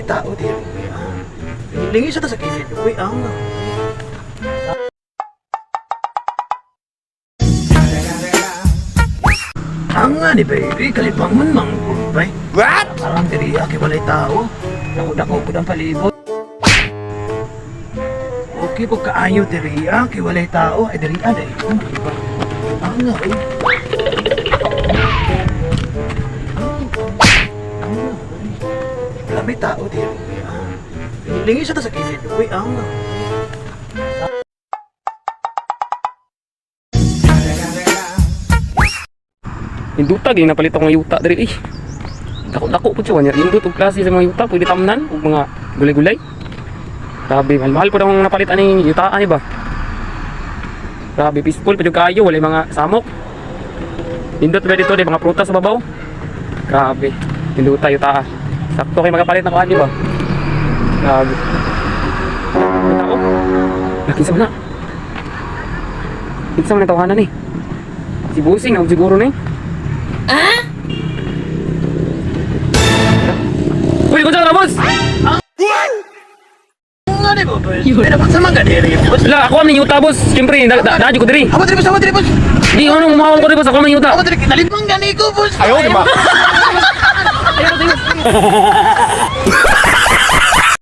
tao din. Lingi siya ta sa kilid. Uy, ang. Ang nga ni baby, kalipang man mang bay. What? Parang diri aki walay tao. Dako-dako ko ang palibot. Okay ko kaayo diri aki walay tao. Ay diri aday. Ang nga uy. Wala may tao din. Lingi siya ta sa kilid. Uy, ang. Induta gini napalit ako ng yuta diri eh. Dako-dako po siya. Indut og klase sa mga yuta, pwede tamnan og mga gulay-gulay. Grabe, mahal po daw ang napalitan ni yutaan ba. Grabe, peaceful pa yung kayo, wala mga samok. Indut ba dito, mga prutas sa babaw. Grabe, induta yuta. Sakto kayo magapalit na kuhan ba. Grabe. Yuta ko. Nakisa mo na. Nakisa mo na tawanan eh. Si Busing na siguro na eh. Uy, kung saan ka, boss? Nga ni boss. Ay dapat sa mga diri boss. Wala, ako ang yuta, boss. Siyempre, nadyo ko diri. Amo diri boss. Di, ano, umahawal ko diri, boss. Ako ang yuta. Amo diri nalipang gani ko boss. Ayaw, di ba? Ayaw, di ba?